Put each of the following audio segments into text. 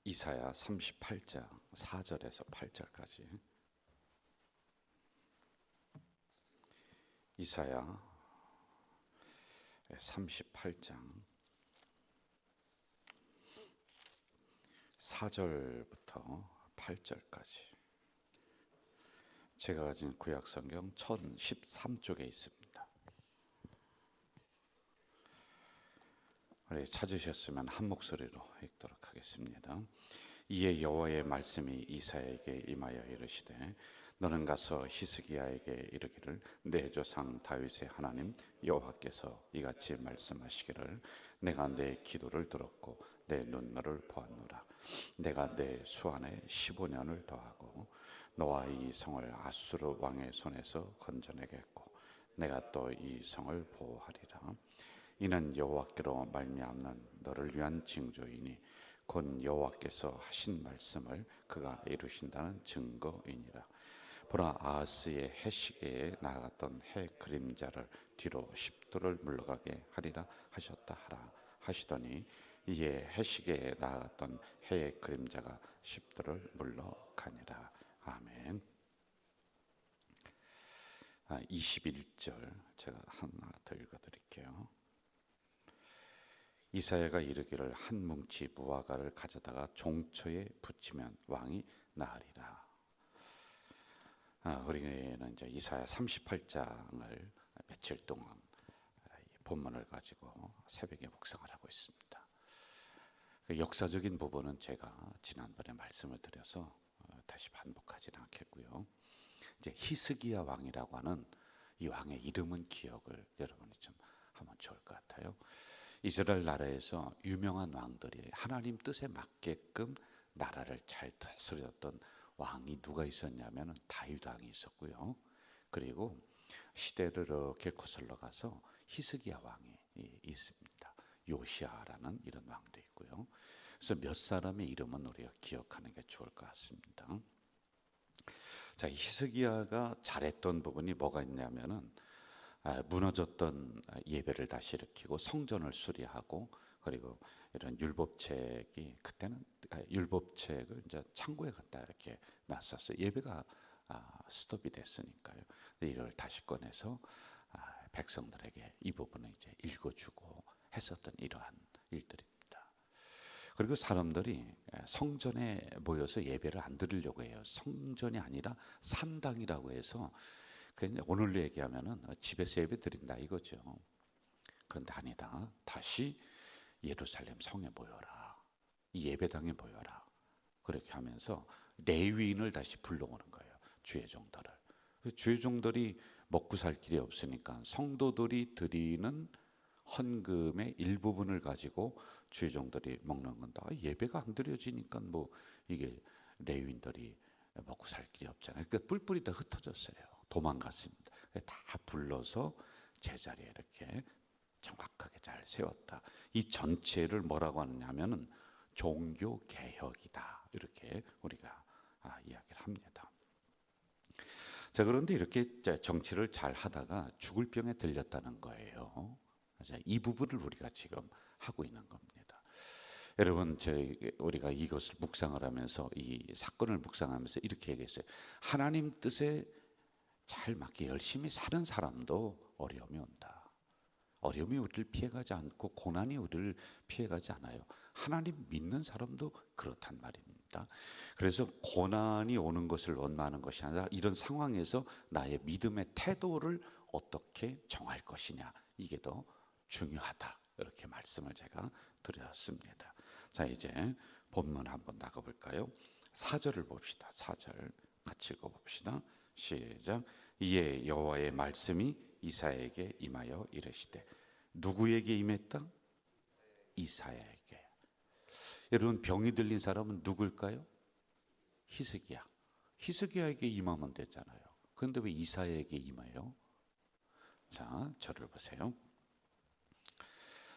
이사야 38장 4절에서 8절까지. 이사야 38장 4절부터 8절까지. 제가 가진 구약성경 1013쪽에 있습니다. 찾으셨으면 한 목소리로 읽도록 하겠습니다. 이에 여호와의 말씀이 이사야에게 임하여 이르시되 너는 가서 히스기야에게 이르기를 내 조상 다윗의 하나님 여호와께서 이같이 말씀하시기를 내가 내 기도를 들었고 내 눈물을 보았노라. 내가 내 수안에 15년을 더하고 너와 이 성을 아수르 왕의 손에서 건져내겠고 내가 또 이 성을 보호하리라. 이는 여호와께로 말미암는 너를 위한 징조이니 곧 여호와께서 하신 말씀을 그가 이루신다는 증거이니라. 보라, 아하스의 해시계에 나아갔던 해 그림자를 뒤로 10도를 물러가게 하리라 하셨다 하라 하시더니 이에 해시계에 나아갔던 해의 그림자가 10도를 물러가니라. 아멘. 21절 제가 하나 더 읽어드릴게요. 이사야가 이르기를 한 뭉치 무화과를 가져다가 종초에 붙이면 왕이 나으리라. 우리는 이제 이사야 38장을 며칠 동안 본문을 가지고 새벽에 묵상을 하고 있습니다. 역사적인 부분은 제가 지난번에 말씀을 드려서 다시 반복하지는 않겠고요. 이제 히스기야 왕이라고 하는 이 왕의 이름은 기억을 여러분이 좀 하면 좋을 것 같아요. 이스라엘 나라에서 유명한 왕들이 하나님 뜻에 맞게끔 나라를 잘 다스렸던 왕이 누가 있었냐면 다윗 왕이 있었고요. 그리고 시대를 이렇게 거슬러 가서 히스기야 왕이 있습니다. 요시아라는 이런 왕도 있고요. 그래서 몇 사람의 이름은 우리가 기억하는 게 좋을 것 같습니다. 자, 히스기야가 잘했던 부분이 뭐가 있냐면은 무너졌던 예배를 다시 일으키고 성전을 수리하고 그리고 이런 율법책이 그때는 율법책을 이제 창고에 갖다 이렇게 놨었어요. 예배가 스톱이 됐으니까요. 이걸 다시 꺼내서 백성들에게 이 부분을 이제 읽어주고 했었던 이러한 일들입니다. 그리고 사람들이 성전에 모여서 예배를 안 드리려고 해요. 성전이 아니라 산당이라고 해서 오늘로 얘기하면은 집에서 예배 드린다 이거죠. 그런데 아니다. 다시 예루살렘 성에 모여라. 이 예배당에 모여라. 그렇게 하면서 레위인을 다시 불러오는 거예요. 주의 종들을. 주의 종들이 먹고 살 길이 없으니까 성도들이 드리는 헌금의 일부분을 가지고 주의 종들이 먹는 건데 예배가 안 드려지니까 뭐 이게 레위인들이 먹고 살 길이 없잖아요. 그러니까 뿔뿔이 다 흩어졌어요. 도망갔습니다. 다 불러서 제자리에 이렇게 정확하게 잘 세웠다. 이 전체를 뭐라고 하느냐면은 종교 개혁이다. 이렇게 우리가 이야기를 합니다. 자, 그런데 이렇게 정치를 잘 하다가 죽을 병에 들렸다는 거예요. 이 부분을 우리가 지금 하고 있는 겁니다. 여러분, 우리가 이것을 묵상을 하면서 이 사건을 묵상하면서 이렇게 얘기했어요. 하나님 뜻에 잘 맞게 열심히 사는 사람도 어려움이 온다. 어려움이 우리를 피해가지 않고 고난이 우리를 피해가지 않아요. 하나님 믿는 사람도 그렇단 말입니다. 그래서 고난이 오는 것을 원망하는 것이 아니라 이런 상황에서 나의 믿음의 태도를 어떻게 정할 것이냐, 이게 더 중요하다. 이렇게 말씀을 제가 드렸습니다. 자, 이제 본문 한번 나가볼까요? 4절을 봅시다. 4절 같이 읽어봅시다. 시작. 이에 여호와의 말씀이 이사야에게 임하여 이르시되. 누구에게 임했다? 이사야에게. 여러분, 병이 들린 사람은 누굴까요? 히스기야. 히스기야에게 임하면 되잖아요. 그런데 왜 이사야에게 임해요? 자, 저를 보세요.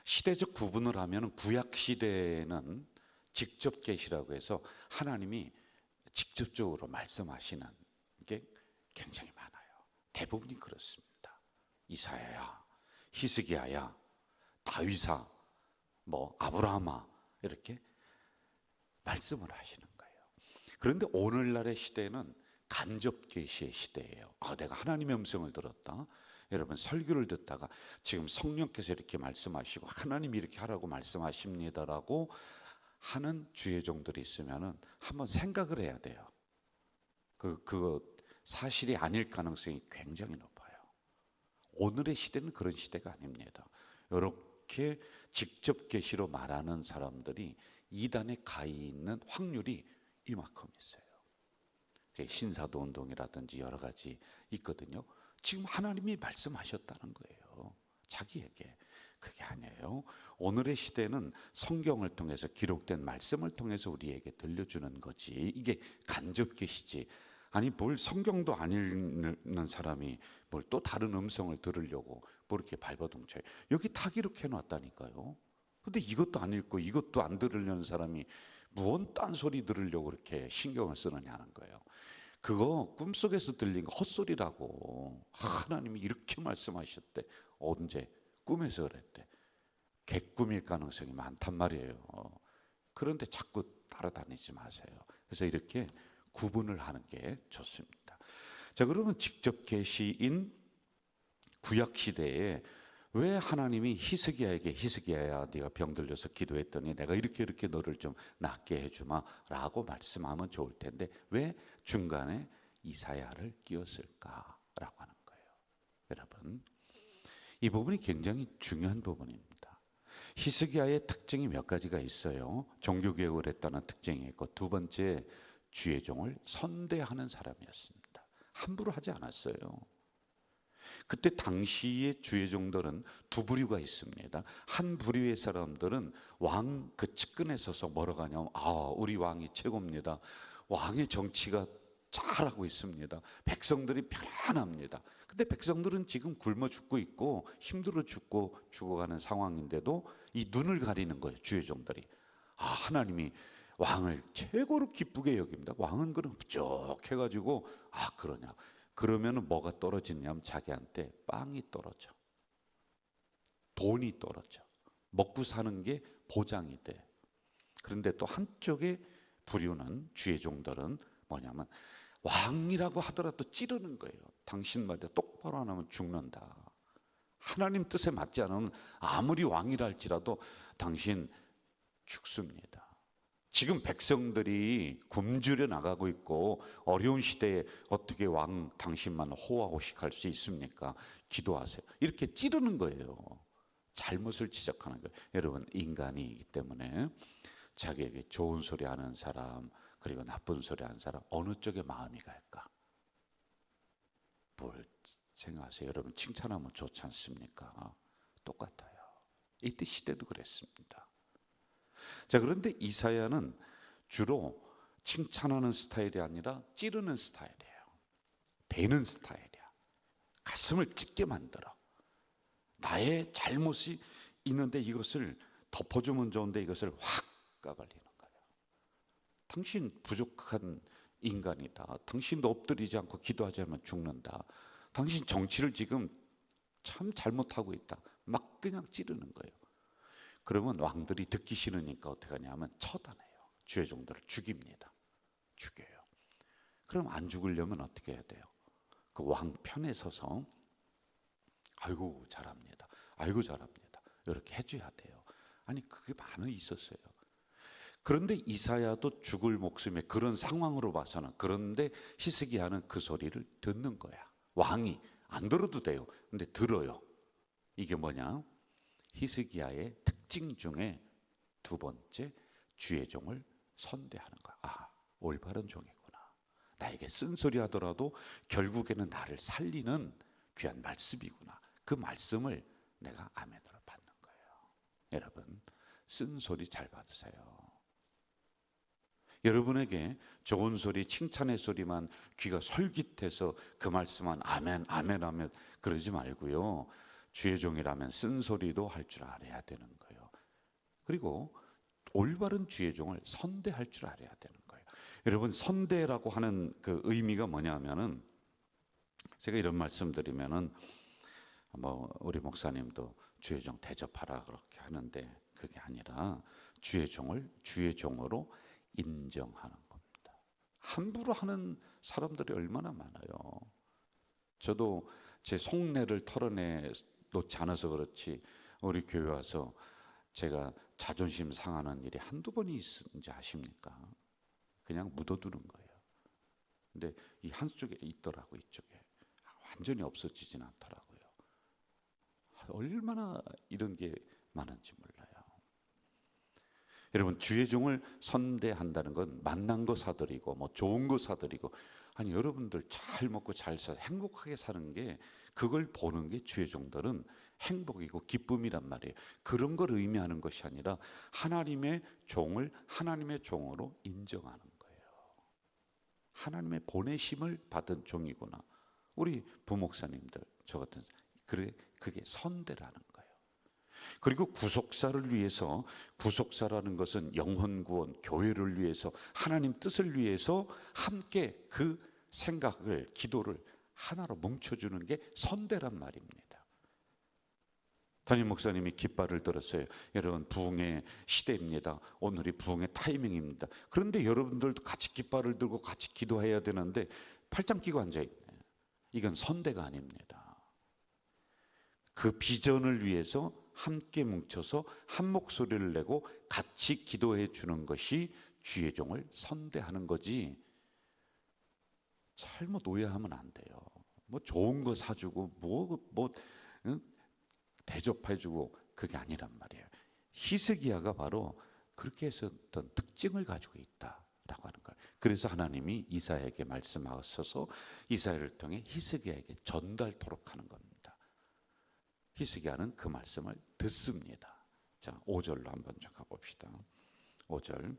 시대적 구분을 하면 구약 시대는 직접 계시라고 해서 하나님이 직접적으로 말씀하시는 게 굉장히 많아요. 대부분이 그렇습니다. 이사야야, 히스기야야, 다윗아, 뭐 아브라함아, 이렇게 말씀을 하시는 거예요. 그런데 오늘날의 시대는 간접 계시의 시대예요. 내가 하나님의 음성을 들었다. 여러분 설교를 듣다가 지금 성령께서 이렇게 말씀하시고 하나님이 이렇게 하라고 말씀하십니다라고 하는 주의 종들이 있으면은 한번 생각을 해야 돼요. 그거 사실이 아닐 가능성이 굉장히 높아요. 오늘의 시대는 그런 시대가 아닙니다. 이렇게 직접 계시로 말하는 사람들이 이단에 가 있는 확률이 이만큼 있어요. 신사도 운동이라든지 여러 가지 있거든요. 지금 하나님이 말씀하셨다는 거예요. 자기에게. 그게 아니에요. 오늘의 시대는 성경을 통해서 기록된 말씀을 통해서 우리에게 들려주는 거지. 이게 간접 계시지. 아니 뭘 성경도 안 읽는 사람이 뭘 또 다른 음성을 들으려고 뭐 이렇게 발버둥쳐요. 여기 다 기록해 놨다니까요. 근데 이것도 안 읽고 이것도 안 들으려는 사람이 무언 딴소리 들으려고 그렇게 신경을 쓰느냐는 거예요. 그거 꿈속에서 들린 거 헛소리라고. 하나님이 이렇게 말씀하셨대. 언제? 꿈에서 그랬대. 개꿈일 가능성이 많단 말이에요. 그런데 자꾸 따라다니지 마세요. 그래서 이렇게 구분을 하는 게 좋습니다. 자, 그러면 직접 계시인 구약 시대에 왜 하나님이 히스기야에게 히스기야야 네가 병 들려서 기도했더니 내가 이렇게 너를 좀 낫게 해주마 라고 말씀하면 좋을 텐데 왜 중간에 이사야를 끼웠을까라고 하는 거예요. 여러분 이 부분이 굉장히 중요한 부분입니다. 히스기야의 특징이 몇 가지가 있어요. 종교개혁을 했다는 특징이 있고 두 번째 주의 종을 선대하는 사람이었습니다. 함부로 하지 않았어요. 그때 당시의 주의 종들은 두 부류가 있습니다. 한 부류의 사람들은 왕 그 측근에 서서 뭐라고 하냐면 우리 왕이 최고입니다. 왕의 정치가 잘하고 있습니다. 백성들이 편안합니다. 근데 백성들은 지금 굶어 죽고 있고 힘들어 죽어가는 상황인데도 이 눈을 가리는 거예요. 주의 종들이. 하나님이 왕을 최고로 기쁘게 여깁니다. 왕은 그럼 쭉 해가지고 그러냐. 그러면 뭐가 떨어지냐면 자기한테 빵이 떨어져. 돈이 떨어져. 먹고 사는 게 보장이 돼. 그런데 또 한쪽의 부류는 주의 종들은 뭐냐면 왕이라고 하더라도 찌르는 거예요. 당신 말대 똑바로 안 하면 죽는다. 하나님 뜻에 맞지 않으면 아무리 왕이라 할지라도 당신 죽습니다. 지금 백성들이 굶주려 나가고 있고 어려운 시대에 어떻게 왕 당신만 호화호식할 수 있습니까? 기도하세요. 이렇게 찌르는 거예요. 잘못을 지적하는 거예요. 여러분 인간이기 때문에 자기에게 좋은 소리 하는 사람 그리고 나쁜 소리 하는 사람 어느 쪽에 마음이 갈까? 뭘 생각하세요? 여러분 칭찬하면 좋지 않습니까? 똑같아요. 이때 시대도 그랬습니다. 자, 그런데 이사야는 주로 칭찬하는 스타일이 아니라 찌르는 스타일이에요. 베는 스타일이야. 가슴을 찢게 만들어. 나의 잘못이 있는데 이것을 덮어주면 좋은데 이것을 확 까발리는 거예요. 당신 부족한 인간이다. 당신도 엎드리지 않고 기도하지 않으면 죽는다. 당신 정치를 지금 참 잘못하고 있다. 막 그냥 찌르는 거예요. 그러면 왕들이 듣기 싫으니까 어떻게 하냐면 처단해요. 주의 종들을 죽입니다. 죽여요. 그럼 안 죽으려면 어떻게 해야 돼요? 그 왕 편에 서서 아이고 잘합니다. 아이고 잘합니다. 이렇게 해줘야 돼요. 아니 그게 많이 있었어요. 그런데 이사야도 죽을 목숨에 그런 상황으로 봐서는 그런데 히스기야는 그 소리를 듣는 거야. 왕이 안 들어도 돼요. 근데 들어요. 이게 뭐냐? 히스기야의 특징 중에 두 번째 주의 종을 선대하는 거야. 올바른 종이구나. 나에게 쓴소리 하더라도 결국에는 나를 살리는 귀한 말씀이구나. 그 말씀을 내가 아멘으로 받는 거예요. 여러분 쓴소리 잘 받으세요. 여러분에게 좋은 소리, 칭찬의 소리만 귀가 솔깃해서 그 말씀만 아멘, 아멘 하면 그러지 말고요. 주의 종이라면 쓴소리도 할 줄 알아야 되는 거예요. 그리고 올바른 주의 종을 선대할 줄 알아야 되는 거예요. 여러분 선대라고 하는 그 의미가 뭐냐면은 제가 이런 말씀드리면은 우리 목사님도 주의 종 대접하라 그렇게 하는데 그게 아니라 주의 종을 주의 종으로 인정하는 겁니다. 함부로 하는 사람들이 얼마나 많아요. 저도 제 속내를 털어내 놓지 않아서 그렇지 우리 교회 와서 제가 자존심 상하는 일이 한두 번이 있는지 아십니까? 그냥 묻어두는 거예요. 근데 이 한쪽에 있더라고, 이쪽에. 완전히 없어지진 않더라고요. 얼마나 이런 게 많은지 몰라요. 여러분, 주의 종을 선대한다는 건 만난 거 사드리고 뭐 좋은 거 사드리고, 아니 여러분들 잘 먹고 잘 사 행복하게 사는 게, 그걸 보는 게 주의 종들은 행복이고 기쁨이란 말이에요. 그런 걸 의미하는 것이 아니라 하나님의 종을 하나님의 종으로 인정하는 거예요. 하나님의 보내심을 받은 종이구나. 우리 부목사님들 저 같은, 그게 선대라는 거예요. 그리고 구속사를 위해서, 구속사라는 것은 영혼 구원, 교회를 위해서, 하나님 뜻을 위해서 함께 그 생각을, 기도를 하나로 뭉쳐주는 게 선대란 말입니다. 담임 목사님이 깃발을 들었어요. 여러분, 부흥의 시대입니다. 오늘이 부흥의 타이밍입니다. 그런데 여러분들도 같이 깃발을 들고 같이 기도해야 되는데 팔짱 끼고 앉아있네요. 이건 선대가 아닙니다. 그 비전을 위해서 함께 뭉쳐서 한 목소리를 내고 같이 기도해 주는 것이 주의 종을 선대하는 거지, 잘못 오해하면 안 돼요. 뭐 좋은 거 사주고 응? 대접해주고, 그게 아니란 말이에요. 히스기야가 바로 그렇게 해서 어떤 특징을 가지고 있다라고 하는 거예요. 그래서 하나님이 이사야에게 말씀하셔서 이사야를 통해 히스기야에게 전달토록 하는 겁니다. 히스기야는 그 말씀을 듣습니다. 자, 5절로 한번 쭉 가봅시다. 5절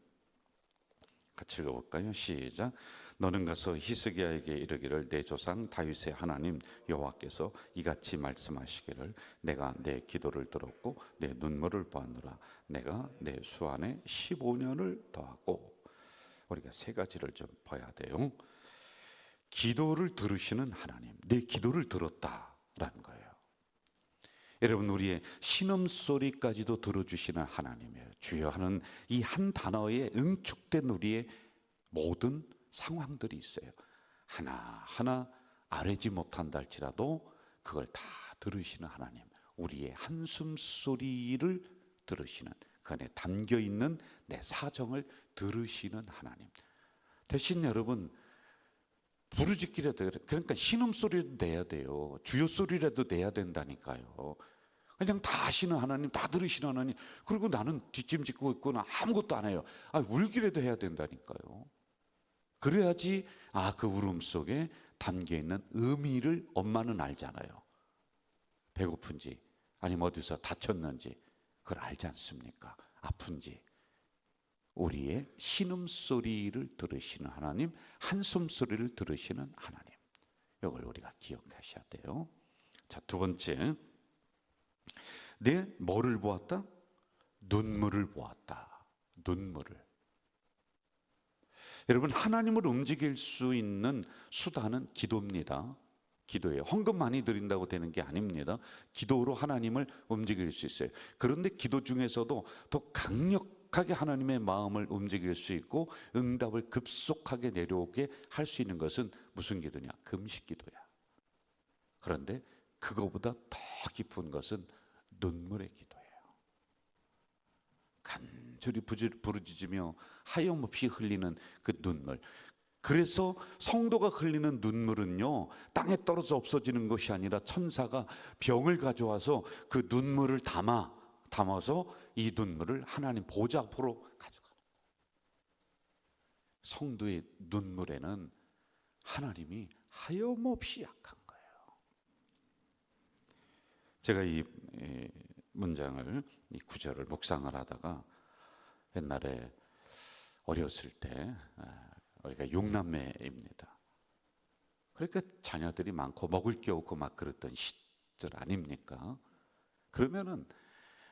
같이 읽어볼까요? 시작. 너는 가서 히스기야에게 이르기를, 내 조상 다윗의 하나님 여호와께서 이같이 말씀하시기를, 내가 내 기도를 들었고 내 눈물을 보았노라. 내가 내 수 안에 15년을 더하고. 우리가 세 가지를 좀 봐야 돼요. 기도를 들으시는 하나님, 내 기도를 들었다라는 거예요. 여러분, 우리의 신음소리까지도 들어주시는 하나님이에요. 주여 하는 이 한 단어에 응축된 우리의 모든 상황들이 있어요. 하나하나 아뢰지 못한다 할지라도 그걸 다 들으시는 하나님, 우리의 한숨소리를 들으시는, 그 안에 담겨있는 내 사정을 들으시는 하나님. 대신 여러분, 부르짖기라도, 그러니까 신음소리도 내야 돼요. 주여 소리라도 내야 된다니까요. 그냥 다 아시는 하나님, 다 들으시는 하나님, 그리고 나는 뒷짐짓고 있거나 아무것도 안 해요. 울기라도 해야 된다니까요. 그래야지 그 울음 속에 담겨있는 의미를 엄마는 알잖아요. 배고픈지 아니면 어디서 다쳤는지 그걸 알지 않습니까? 아픈지. 우리의 신음소리를 들으시는 하나님, 한숨소리를 들으시는 하나님, 이걸 우리가 기억하셔야 돼요. 자, 두 번째, 내 뭐를 보았다? 눈물을 보았다. 눈물을. 여러분, 하나님을 움직일 수 있는 수단은 기도입니다. 기도예요. 헌금 많이 드린다고 되는 게 아닙니다. 기도로 하나님을 움직일 수 있어요. 그런데 기도 중에서도 더 강력하게 하나님의 마음을 움직일 수 있고 응답을 급속하게 내려오게 할 수 있는 것은 무슨 기도냐? 금식 기도야. 그런데 그거보다 더 깊은 것은 눈물의 기도예요. 간절히 부르짖으며 하염없이 흘리는 그 눈물. 그래서 성도가 흘리는 눈물은요, 땅에 떨어져 없어지는 것이 아니라 천사가 병을 가져와서 그 눈물을 담아서 이 눈물을 하나님 보좌 앞으로 가져가는 거예요. 성도의 눈물에는 하나님이 하염없이 약한 거예요. 제가 이 문장을, 이 구절을 묵상을 하다가, 옛날에 어렸을 때 우리가 6남매입니다. 그러니까 자녀들이 많고 먹을 게 없고 막 그랬던 시절 아닙니까? 그러면은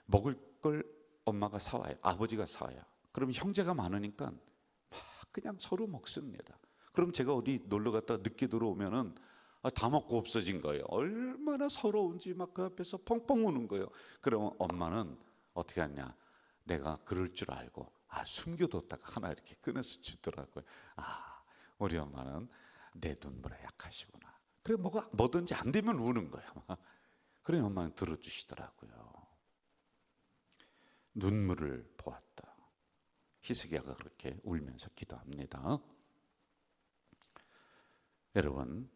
먹을 걸 엄마가 사와요. 아버지가 사와요. 그럼 형제가 많으니까 막 그냥 서로 먹습니다. 그럼 제가 어디 놀러 갔다 늦게 들어오면은 다 먹고 없어진 거예요. 얼마나 서러운지 막 그 앞에서 펑펑 우는 거예요. 그러면 엄마는 어떻게 하냐? 내가 그럴 줄 알고 숨겨뒀다가 하나 이렇게 꺼내서 주더라고요. 우리 엄마는 내 눈물에 약하시구나. 그래 뭐든지 안 되면 우는 거야. 그래 엄마는 들어주시더라고요. 눈물을 보았다. 히스기야가 그렇게 울면서 기도합니다. 여러분,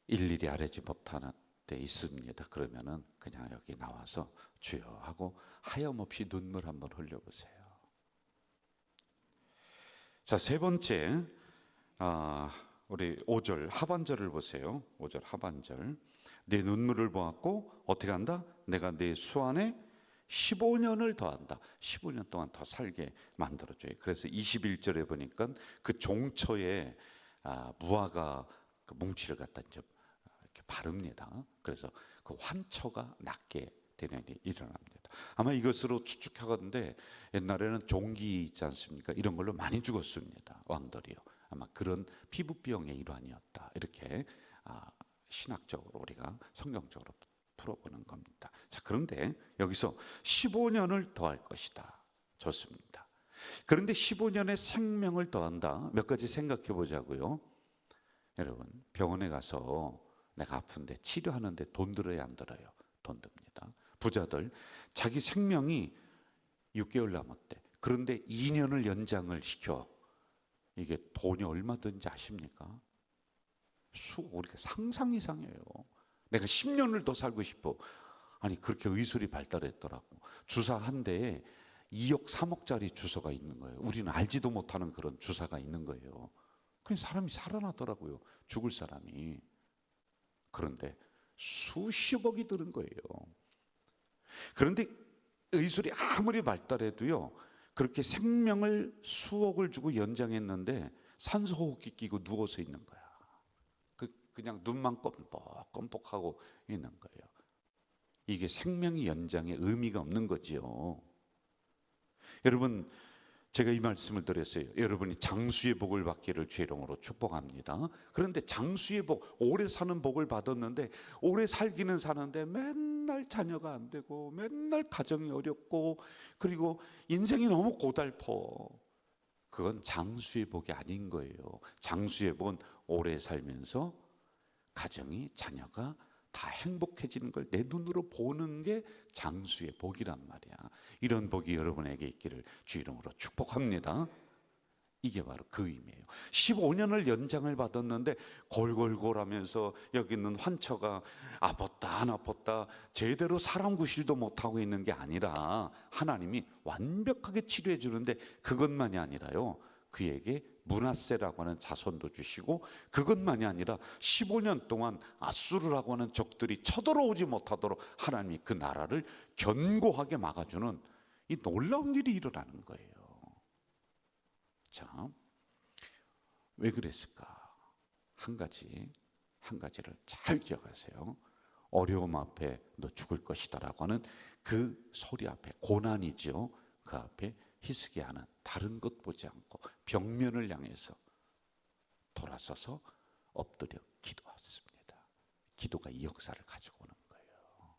일일이 아뢰지 못하는 때 있습니다. 그러면은 그냥 여기 나와서 주여 하고 하염없이 눈물 한번 흘려보세요. 자, 세 번째, 우리 5절 하반절을 보세요. 5절 하반절. 내 눈물을 보았고 어떻게 한다? 내가 내 수 안에 15년을 더한다. 15년 동안 더 살게 만들어줘요. 그래서 21절에 보니까 그 종처에 무화과 그 뭉치를 갖다 이제 이렇게 바릅니다. 그래서 그 환처가 낫게 되는 일이 일어납니다. 아마 이것으로 추측하건대 옛날에는 종기 있지 않습니까? 이런 걸로 많이 죽었습니다. 왕들이요. 아마 그런 피부병의 일환이었다. 이렇게 신학적으로 우리가 성경적으로 풀어보는 겁니다. 자, 그런데 여기서 15년을 더할 것이다. 좋습니다. 그런데 15년의 생명을 더한다. 몇 가지 생각해 보자고요. 여러분, 병원에 가서 내가 아픈데 치료하는데 돈 들어야 안 들어요? 돈 듭니다. 부자들 자기 생명이 6개월 남았대. 그런데 2년을 연장을 시켜. 이게 돈이 얼마 드는지 아십니까? 우리가 상상 이상이에요. 내가 10년을 더 살고 싶어. 아니 그렇게 의술이 발달했더라고. 주사 한 대에 2억 3억짜리 주사가 있는 거예요. 우리는 알지도 못하는 그런 주사가 있는 거예요. 그냥 사람이 살아나더라고요. 죽을 사람이. 그런데 수십억이 드는 거예요. 그런데 의술이 아무리 발달해도요, 그렇게 생명을 수억을 주고 연장했는데 산소호흡기 끼고 누워서 있는 거야. 그냥 눈만 껌뻑껌뻑하고 있는 거예요. 이게 생명의 연장에 의미가 없는 거지요. 여러분, 제가 이 말씀을 드렸어요. 여러분이 장수의 복을 받기를 주의 이름으로 축복합니다. 그런데 장수의 복, 오래 사는 복을 받았는데 오래 살기는 사는데 맨날 자녀가 안 되고 맨날 가정이 어렵고 그리고 인생이 너무 고달퍼. 그건 장수의 복이 아닌 거예요. 장수의 복은 오래 살면서 가정이, 자녀가 다 행복해지는 걸 내 눈으로 보는 게 장수의 복이란 말이야. 이런 복이 여러분에게 있기를 주 이름으로 축복합니다. 이게 바로 그 의미예요. 15년을 연장을 받았는데 골골골하면서 여기 있는 환처가 아팠다 안 아팠다 제대로 사람 구실도 못하고 있는 게 아니라 하나님이 완벽하게 치료해 주는데 그것만이 아니라요, 그에게 므낫세라고 하는 자손도 주시고 그것만이 아니라 15년 동안 아수르라고 하는 적들이 쳐들어오지 못하도록 하나님이 그 나라를 견고하게 막아주는 이 놀라운 일이 일어나는 거예요. 자, 왜 그랬을까? 한 가지를 잘 기억하세요. 어려움 앞에 너 죽을 것이다라고 하는 그 소리 앞에, 고난이죠. 그 앞에 히스기야는 다른 것 보지 않고 벽면을 향해서 돌아서서 엎드려 기도했습니다. 기도가 이 역사를 가지고 오는 거예요.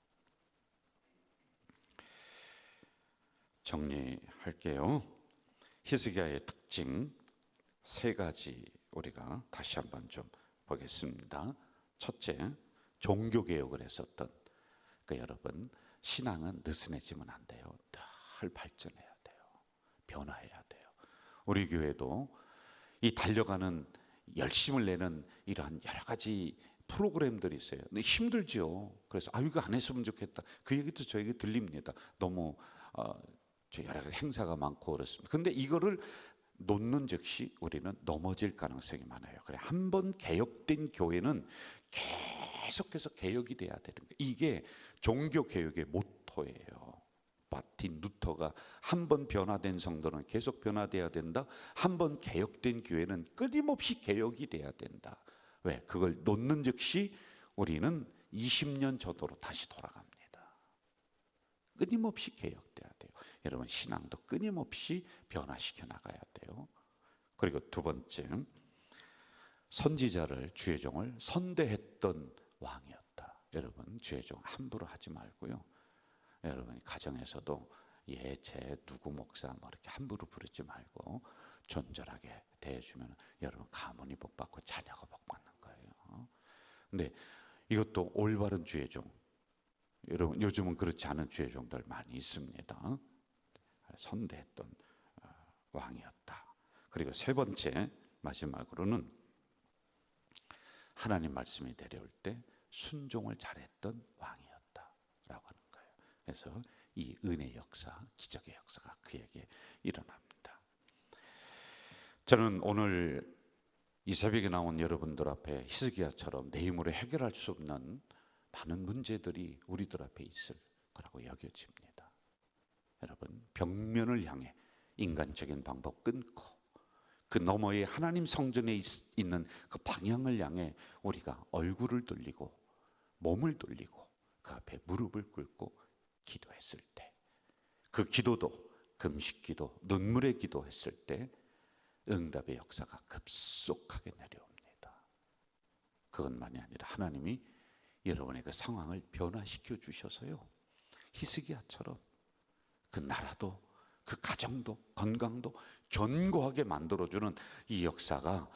정리할게요. 히스기야의 특징 세 가지 우리가 다시 한번 좀 보겠습니다. 첫째, 종교개혁을 했었던 여러분, 신앙은 느슨해지면 안 돼요. 늘 발전해야 돼요. 변화해야 돼요. 우리 교회도 이 달려가는 열심을 내는 이러한 여러 가지 프로그램들이 있어요. 근데 힘들죠. 그래서 이거 안 했으면 좋겠다. 그 얘기도 저에게 들립니다. 너무 여러 가지 행사가 많고 그렇습니다. 근데 이거를 놓는 즉시 우리는 넘어질 가능성이 많아요. 그래, 한번 개혁된 교회는 계속해서 개혁이 돼야 되는 거예요. 이게 종교 개혁의 모토예요. 마틴 루터가 한번 변화된 성도는 계속 변화돼야 된다. 한번 개혁된 교회는 끊임없이 개혁이 돼야 된다. 왜? 그걸 놓는 즉시 우리는 20년 전으로 다시 돌아갑니다. 끊임없이 개혁돼야 돼요. 여러분, 신앙도 끊임없이 변화시켜 나가야 돼요. 그리고 두 번째, 선지자를, 주의 종을 선대했던 왕이었다. 여러분, 주의 종 함부로 하지 말고요. 여러분이 가정에서도 제 누구 목사 뭐 이렇게 함부로 부르지 말고 존절하게 대해주면 여러분 가문이 복 받고 자녀가 복 받는 거예요. 근데 이것도 올바른 주의종, 여러분 요즘은 그렇지 않은 주의종들 많이 있습니다. 선대했던 왕이었다. 그리고 세 번째 마지막으로는 하나님 말씀이 내려올 때 순종을 잘했던 왕이었다라고 하는 거예요. 그래서 이 은혜의 역사, 기적의 역사가 그에게 일어납니다. 저는 오늘 이 새벽에 나온 여러분들 앞에 히스기야처럼 내 힘으로 해결할 수 없는 많은 문제들이 우리들 앞에 있을 거라고 여겨집니다. 여러분, 벽면을 향해 인간적인 방법 끊고 그 너머에 하나님 성전에 있는 그 방향을 향해 우리가 얼굴을 돌리고 몸을 돌리고 그 앞에 무릎을 꿇고 기도했을 때, 그 기도도 금식기도, 눈물의 기도했을 때 응답의 역사가 급속하게 내려옵니다. 그것만이 아니라 하나님이 여러분의 그 상황을 변화시켜 주셔서요, 히스기야처럼 그 나라도 그 가정도 건강도 견고하게 만들어주는 이 역사가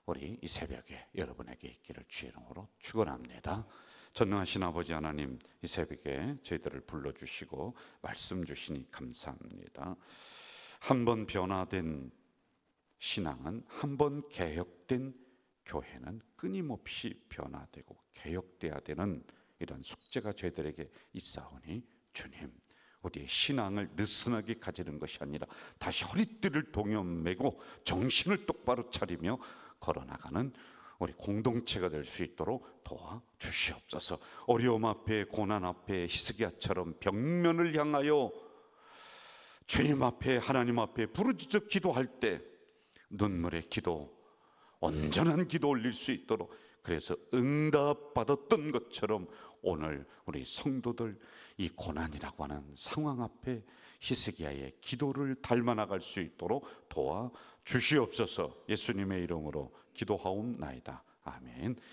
우리 이 새벽에 여러분에게 있기를 주의 이름으로 축원합니다. 전능하신 아버지 하나님, 이 새벽에 저희들을 불러주시고 말씀 주시니 감사합니다. 한 번 변화된 신앙은, 한 번 개혁된 교회는 끊임없이 변화되고 개혁돼야 되는 이런 숙제가 저희들에게 있사오니 주님, 우리의 신앙을 느슨하게 가지는 것이 아니라 다시 허리띠를 동여매고 정신을 똑바로 차리며 걸어나가는 우리 공동체가 될 수 있도록 도와주시옵소서. 어려움 앞에, 고난 앞에 히스기야처럼 벽면을 향하여 주님 앞에, 하나님 앞에 부르짖어 기도할 때 눈물의 기도, 온전한 기도 올릴 수 있도록, 그래서 응답받았던 것처럼 오늘 우리 성도들 이 고난이라고 하는 상황 앞에 히스기야의 기도를 닮아 나갈 수 있도록 도와주시옵소서. 예수님의 이름으로 기도하옵나이다. 아멘.